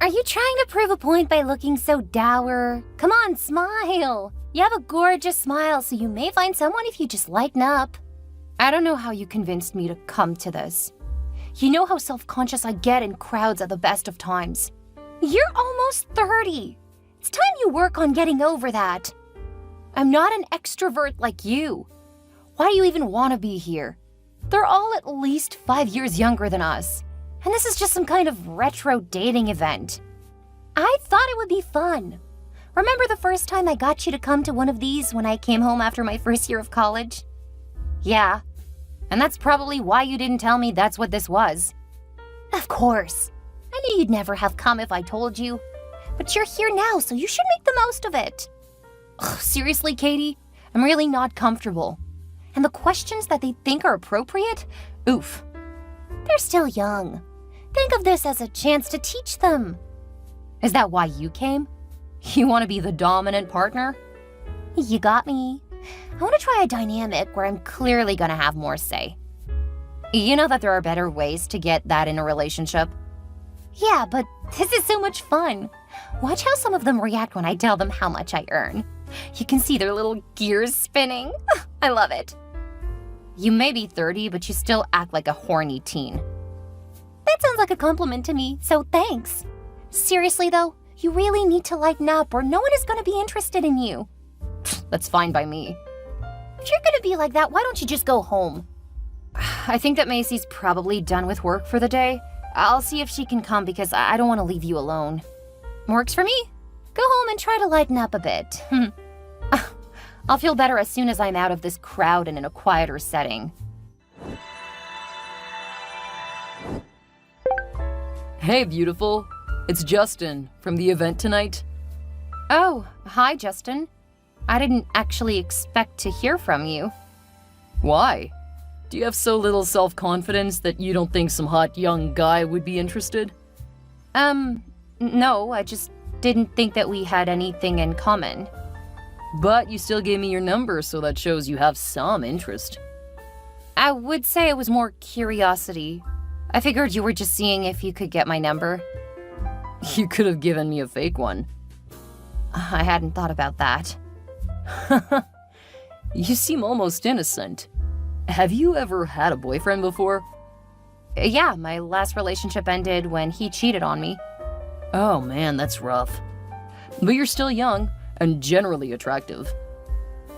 Are you trying to prove a point by looking so dour? Come on, smile. You have a gorgeous smile, so you may find someone if you just lighten up. I don't know how you convinced me to come to this. You know how self-conscious I get in crowds at the best of times. You're almost 30. It's time you work on getting over that. I'm not an extrovert like you. Why do you even want to be here? They're all at least 5 years younger than us. And this is just some kind of retro dating event. I thought it would be fun. Remember the first time I got you to come to one of these when I came home after my first year of college? Yeah. And that's probably why you didn't tell me that's what this was. Of course. I knew you'd never have come if I told you. But you're here now, so you should make the most of it. Ugh, seriously, Katie? I'm really not comfortable. And the questions that they think are appropriate? Oof. They're still young. Think of this as a chance to teach them. Is that why you came? You want to be the dominant partner? You got me. I want to try a dynamic where I'm clearly going to have more say. You know that there are better ways to get that in a relationship? Yeah, but this is so much fun. Watch how some of them react when I tell them how much I earn. You can see their little gears spinning. I love it. You may be 30, but you still act like a horny teen. That sounds like a compliment to me, so thanks. Seriously though, you really need to lighten up or no one is going to be interested in you. That's fine by me. If you're going to be like that, why don't you just go home? I think that Macy's probably done with work for the day. I'll see if she can come because I don't want to leave you alone. Works for me. Go home and try to lighten up a bit. I'll feel better as soon as I'm out of this crowd and in a quieter setting. Hey, beautiful. It's Justin from the event tonight. Oh, hi, Justin. I didn't actually expect to hear from you. Why? Do you have so little self-confidence that you don't think some hot young guy would be interested? No, I just didn't think that we had anything in common. But you still gave me your number, so that shows you have some interest. I would say it was more curiosity. I figured you were just seeing if you could get my number. You could have given me a fake one. I hadn't thought about that. You seem almost innocent. Have you ever had a boyfriend before? Yeah, my last relationship ended when he cheated on me. Oh man, that's rough. But you're still young and generally attractive.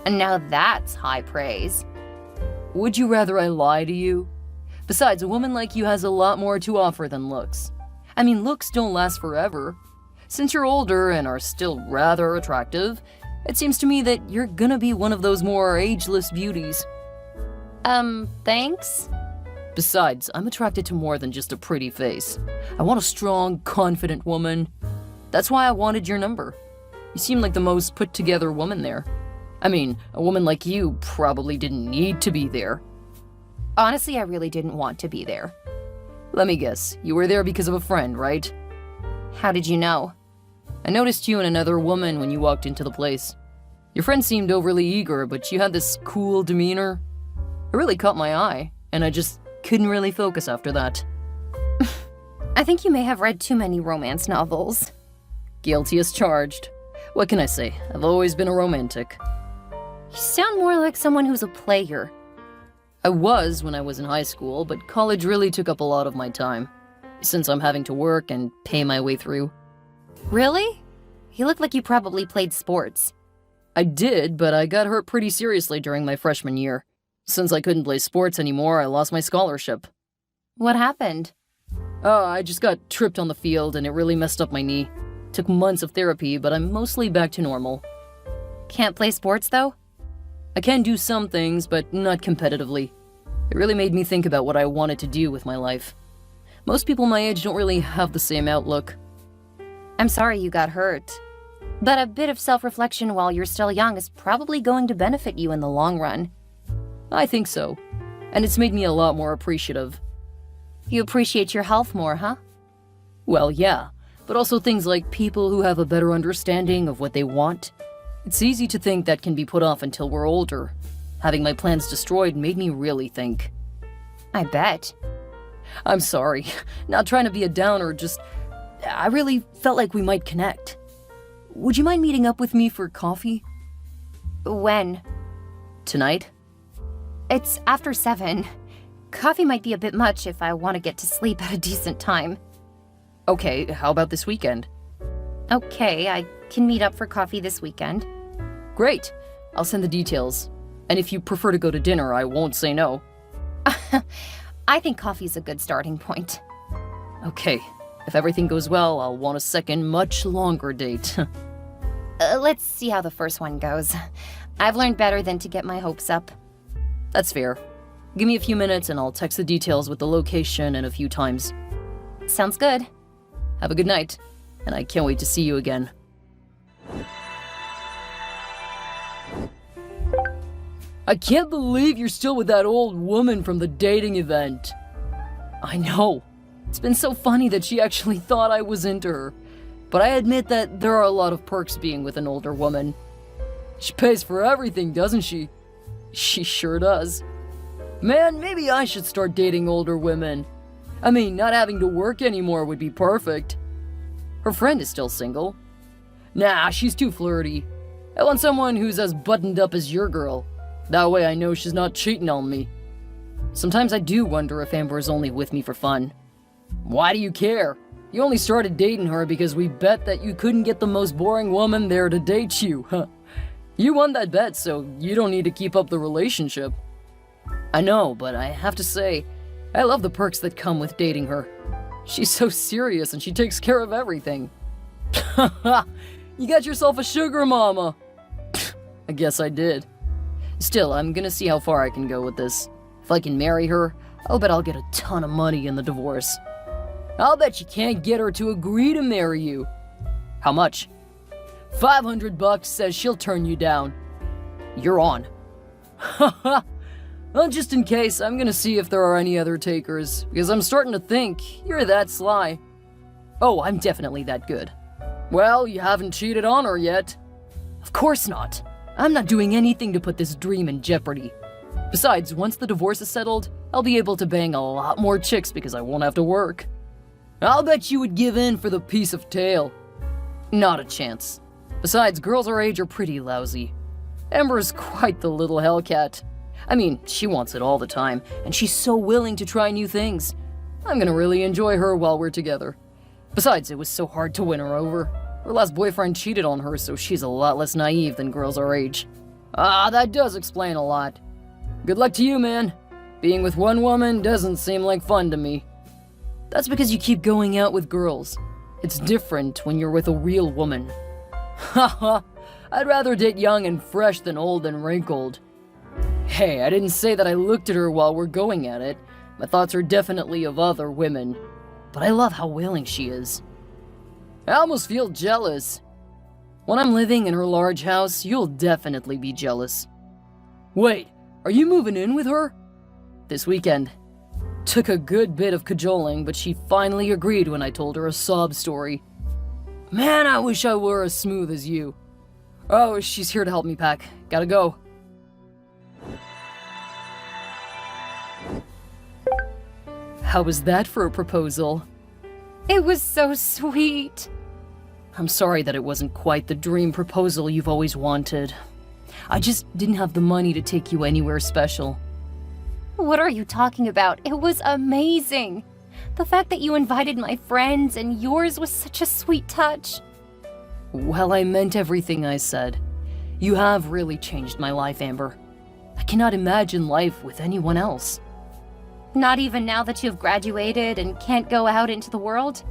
And now that's high praise. Would you rather I lie to you? Besides, a woman like you has a lot more to offer than looks. I mean, looks don't last forever. Since you're older and are still rather attractive, it seems to me that you're gonna be one of those more ageless beauties. Thanks? Besides, I'm attracted to more than just a pretty face. I want a strong, confident woman. That's why I wanted your number. You seem like the most put-together woman there. I mean, a woman like you probably didn't need to be there. Honestly, I really didn't want to be there. Let me guess, you were there because of a friend, right? How did you know? I noticed you and another woman when you walked into the place. Your friend seemed overly eager, but you had this cool demeanor. It really caught my eye, and I just couldn't really focus after that. I think you may have read too many romance novels. Guilty as charged. What can I say? I've always been a romantic. You sound more like someone who's a player. I was when I was in high school, but college really took up a lot of my time, since I'm having to work and pay my way through. Really? You look like you probably played sports. I did, but I got hurt pretty seriously during my freshman year. Since I couldn't play sports anymore, I lost my scholarship. What happened? I just got tripped on the field and it really messed up my knee. Took months of therapy, but I'm mostly back to normal. Can't play sports, though? I can do some things, but not competitively. It really made me think about what I wanted to do with my life. Most people my age don't really have the same outlook. I'm sorry you got hurt. But a bit of self-reflection while you're still young is probably going to benefit you in the long run. I think so. And it's made me a lot more appreciative. You appreciate your health more, huh? Well, yeah. But also things like people who have a better understanding of what they want. It's easy to think that can be put off until we're older. Having my plans destroyed made me really think. I bet. I'm sorry. Not trying to be a downer, just... I really felt like we might connect. Would you mind meeting up with me for coffee? When? Tonight? It's after 7. Coffee might be a bit much if I want to get to sleep at a decent time. Okay, how about this weekend? Okay, I can meet up for coffee this weekend. Great. I'll send the details. And if you prefer to go to dinner, I won't say no. I think coffee's a good starting point. Okay. If everything goes well, I'll want a second, much longer date. Let's see how the first one goes. I've learned better than to get my hopes up. That's fair. Give me a few minutes and I'll text the details with the location and a few times. Sounds good. Have a good night, and I can't wait to see you again. I can't believe you're still with that old woman from the dating event. I know. It's been so funny that she actually thought I was into her. But I admit that there are a lot of perks being with an older woman. She pays for everything, doesn't she? She sure does. Man, maybe I should start dating older women. I mean, not having to work anymore would be perfect. Her friend is still single. Nah, she's too flirty. I want someone who's as buttoned up as your girl. That way I know she's not cheating on me. Sometimes I do wonder if Amber is only with me for fun. Why do you care? You only started dating her because we bet that you couldn't get the most boring woman there to date you. You won that bet, so you don't need to keep up the relationship. I know, but I have to say, I love the perks that come with dating her. She's so serious and she takes care of everything. You got yourself a sugar mama. I guess I did. Still, I'm gonna see how far I can go with this. If I can marry her, I'll bet I'll get a ton of money in the divorce. I'll bet you can't get her to agree to marry you. How much? $500 says she'll turn you down. You're on. Well, just in case, I'm gonna see if there are any other takers, because I'm starting to think you're that sly. Oh, I'm definitely that good. Well, you haven't cheated on her yet. Of course not. I'm not doing anything to put this dream in jeopardy. Besides, once the divorce is settled, I'll be able to bang a lot more chicks because I won't have to work. I'll bet you would give in for the piece of tail. Not a chance. Besides, girls our age are pretty lousy. Amber's quite the little hellcat. I mean, she wants it all the time, and she's so willing to try new things. I'm gonna really enjoy her while we're together. Besides, it was so hard to win her over. Her last boyfriend cheated on her, so she's a lot less naive than girls our age. Ah, that does explain a lot. Good luck to you, man. Being with one woman doesn't seem like fun to me. That's because you keep going out with girls. It's different when you're with a real woman. Haha, I'd rather date young and fresh than old and wrinkled. Hey, I didn't say that I looked at her while we're going at it. My thoughts are definitely of other women. But I love how willing she is. I almost feel jealous. When I'm living in her large house, you'll definitely be jealous. Wait, are you moving in with her? This weekend. Took a good bit of cajoling, but she finally agreed when I told her a sob story. Man, I wish I were as smooth as you. Oh, she's here to help me pack. Gotta go. How was that for a proposal? It was so sweet. I'm sorry that it wasn't quite the dream proposal you've always wanted. I just didn't have the money to take you anywhere special. What are you talking about? It was amazing. The fact that you invited my friends and yours was such a sweet touch. Well, I meant everything I said. You have really changed my life, Amber. I cannot imagine life with anyone else. Not even now that you've graduated and can't go out into the world?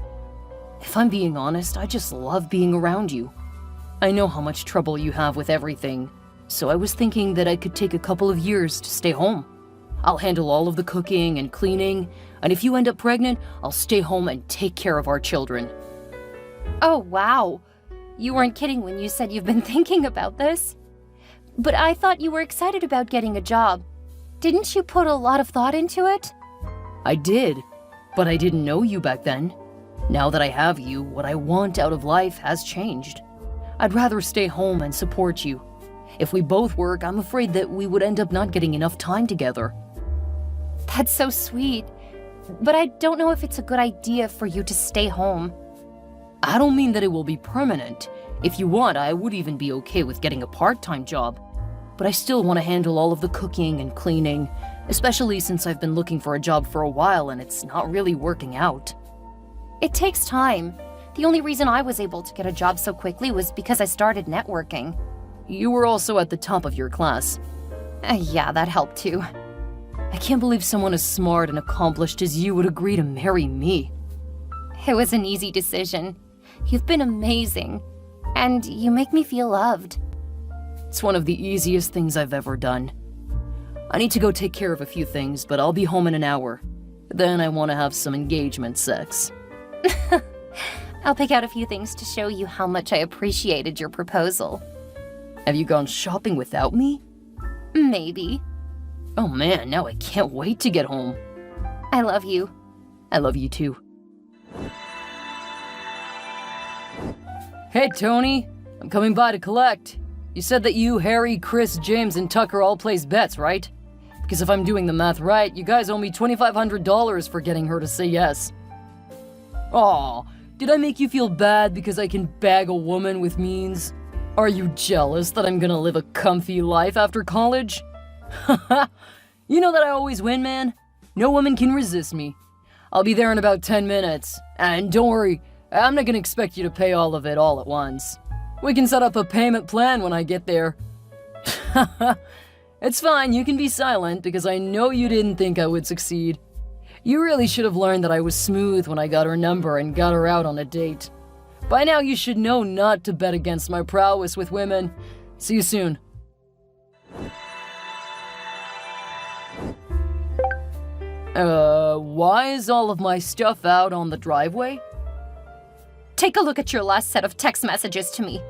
If I'm being honest, I just love being around you. I know how much trouble you have with everything, so I was thinking that I could take a couple of years to stay home. I'll handle all of the cooking and cleaning, and if you end up pregnant, I'll stay home and take care of our children. Oh, wow. You weren't kidding when you said you've been thinking about this. But I thought you were excited about getting a job. Didn't you put a lot of thought into it? I did, but I didn't know you back then. Now that I have you, what I want out of life has changed. I'd rather stay home and support you. If we both work, I'm afraid that we would end up not getting enough time together. That's so sweet. But I don't know if it's a good idea for you to stay home. I don't mean that it will be permanent. If you want, I would even be okay with getting a part-time job. But I still want to handle all of the cooking and cleaning, especially since I've been looking for a job for a while and it's not really working out. It takes time. The only reason I was able to get a job so quickly was because I started networking. You were also at the top of your class. Yeah, that helped too. I can't believe someone as smart and accomplished as you would agree to marry me. It was an easy decision. You've been amazing, and you make me feel loved. It's one of the easiest things I've ever done. I need to go take care of a few things, but I'll be home in an hour. Then I want to have some engagement sex. I'll pick out a few things to show you how much I appreciated your proposal. Have you gone shopping without me? Maybe. Oh man, now I can't wait to get home. I love you. I love you too. Hey Tony, I'm coming by to collect. You said that you, Harry, Chris, James, and Tucker all placed bets, right? Because if I'm doing the math right, you guys owe me $2,500 for getting her to say yes. Aw, did I make you feel bad because I can bag a woman with means? Are you jealous that I'm gonna live a comfy life after college? Haha, you know that I always win, man. No woman can resist me. I'll be there in about 10 minutes. And don't worry, I'm not gonna expect you to pay all of it all at once. We can set up a payment plan when I get there. It's fine, you can be silent because I know you didn't think I would succeed. You really should have learned that I was smooth when I got her number and got her out on a date. By now you should know not to bet against my prowess with women. See you soon. Why is all of my stuff out on the driveway? Take a look at your last set of text messages to me.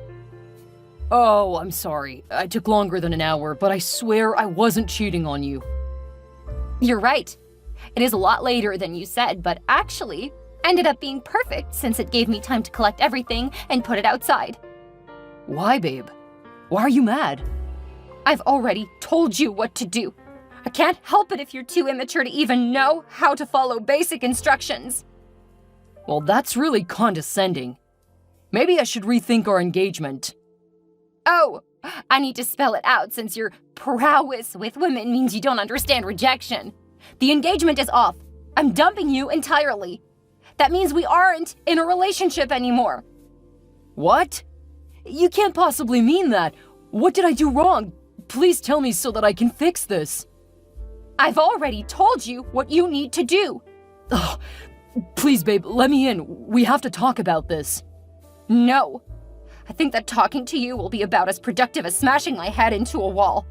Oh, I'm sorry. I took longer than an hour, but I swear I wasn't cheating on you. You're right. It is a lot later than you said, but actually ended up being perfect since it gave me time to collect everything and put it outside. Why, babe? Why are you mad? I've already told you what to do. I can't help it if you're too immature to even know how to follow basic instructions. Well, that's really condescending. Maybe I should rethink our engagement. Oh, I need to spell it out since your prowess with women means you don't understand rejection. The engagement is off. I'm dumping you entirely. That means we aren't in a relationship anymore. What? You can't possibly mean that. What did I do wrong? Please tell me so that I can fix this. I've already told you what you need to do. Ugh. Please, babe, let me in. We have to talk about this. No. I think that talking to you will be about as productive as smashing my head into a wall.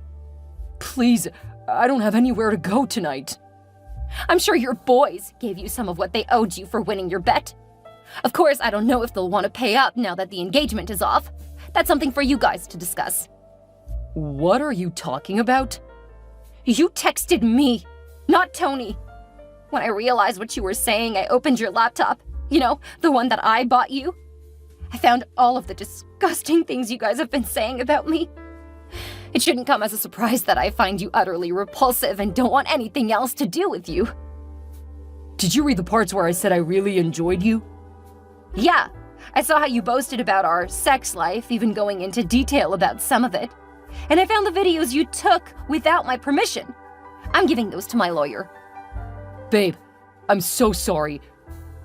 Please, I don't have anywhere to go tonight. I'm sure your boys gave you some of what they owed you for winning your bet. Of course, I don't know if they'll want to pay up now that the engagement is off. That's something for you guys to discuss. What are you talking about? You texted me, not Tony. When I realized what you were saying, I opened your laptop. You know, the one that I bought you. I found all of the disgusting things you guys have been saying about me. It shouldn't come as a surprise that I find you utterly repulsive and don't want anything else to do with you. Did you read the parts where I said I really enjoyed you? Yeah, I saw how you boasted about our sex life, even going into detail about some of it. And I found the videos you took without my permission. I'm giving those to my lawyer. Babe, I'm so sorry.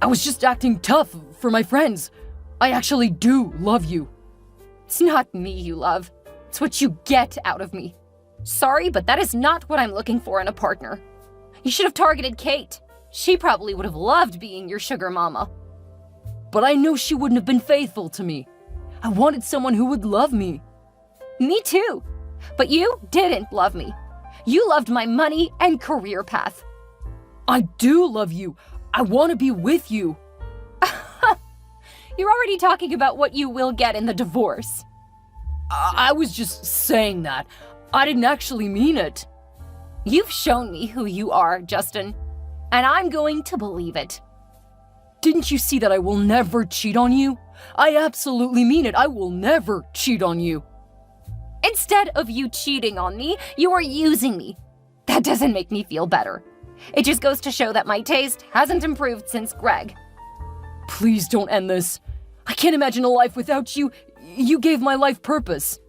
I was just acting tough for my friends. I actually do love you. It's not me you love. It's what you get out of me. Sorry, but that is not what I'm looking for in a partner. You should have targeted Kate. She probably would have loved being your sugar mama. But I know she wouldn't have been faithful to me. I wanted someone who would love me. Me too. But you didn't love me. You loved my money and career path. I do love you. I want to be with you. You're already talking about what you will get in the divorce. I was just saying that. I didn't actually mean it. You've shown me who you are, Justin, and I'm going to believe it. Didn't you see that I will never cheat on you? I absolutely mean it. I will never cheat on you. Instead of you cheating on me, you are using me. That doesn't make me feel better. It just goes to show that my taste hasn't improved since Greg. Please don't end this. I can't imagine a life without you. You gave my life purpose.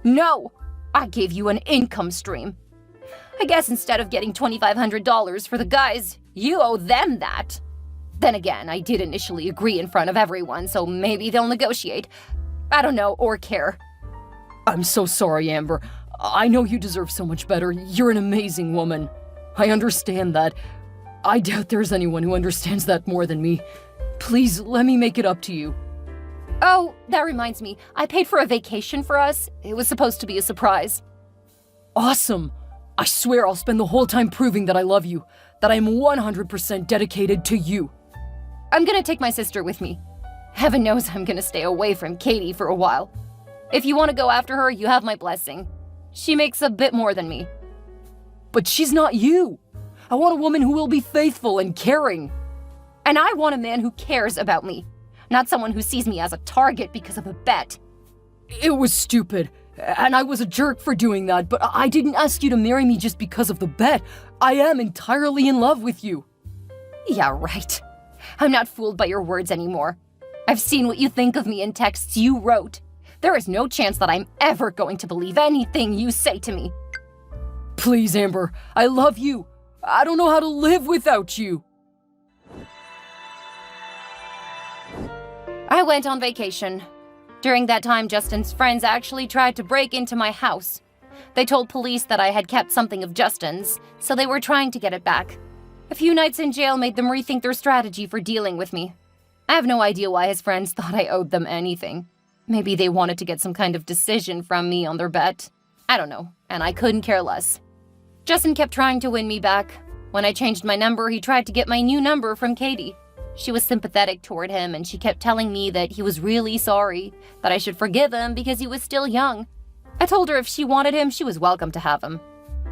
No, I gave you an income stream. I guess instead of getting $2,500 for the guys, you owe them that. Then again, I did initially agree in front of everyone, so maybe they'll negotiate. I don't know or care. I'm so sorry, Amber. I know you deserve so much better. You're an amazing woman. I understand that. I doubt there's anyone who understands that more than me. Please, let me make it up to you. Oh, that reminds me. I paid for a vacation for us. It was supposed to be a surprise. Awesome! I swear I'll spend the whole time proving that I love you, that I'm 100% dedicated to you. I'm gonna take my sister with me. Heaven knows I'm gonna stay away from Katie for a while. If you want to go after her, you have my blessing. She makes a bit more than me. But she's not you. I want a woman who will be faithful and caring. And I want a man who cares about me, not someone who sees me as a target because of a bet. It was stupid, and I was a jerk for doing that, but I didn't ask you to marry me just because of the bet. I am entirely in love with you. Yeah, right. I'm not fooled by your words anymore. I've seen what you think of me in texts you wrote. There is no chance that I'm ever going to believe anything you say to me. Please, Amber, I love you. I don't know how to live without you. I went on vacation. During that time, Justin's friends actually tried to break into my house. They told police that I had kept something of Justin's, so they were trying to get it back. A few nights in jail made them rethink their strategy for dealing with me. I have no idea why his friends thought I owed them anything. Maybe they wanted to get some kind of decision from me on their bet. I don't know, and I couldn't care less. Justin kept trying to win me back. When I changed my number, he tried to get my new number from Katie. She was sympathetic toward him, and she kept telling me that he was really sorry, that I should forgive him because he was still young. I told her if she wanted him, she was welcome to have him.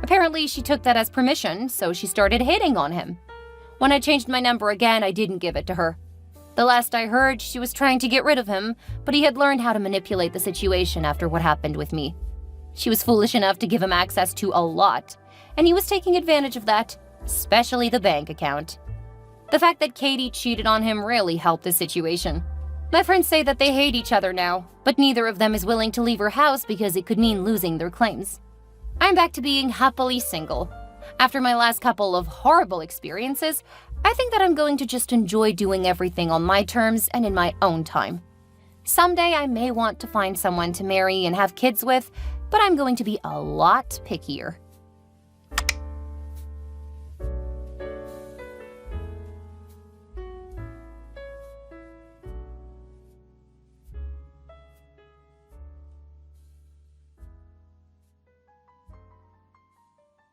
Apparently, she took that as permission, so she started hitting on him. When I changed my number again, I didn't give it to her. The last I heard, she was trying to get rid of him, but he had learned how to manipulate the situation after what happened with me. She was foolish enough to give him access to a lot, and he was taking advantage of that, especially the bank account. The fact that Katie cheated on him really helped the situation. My friends say that they hate each other now, but neither of them is willing to leave her house because it could mean losing their claims. I'm back to being happily single. After my last couple of horrible experiences, I think that I'm going to just enjoy doing everything on my terms and in my own time. Someday I may want to find someone to marry and have kids with, but I'm going to be a lot pickier.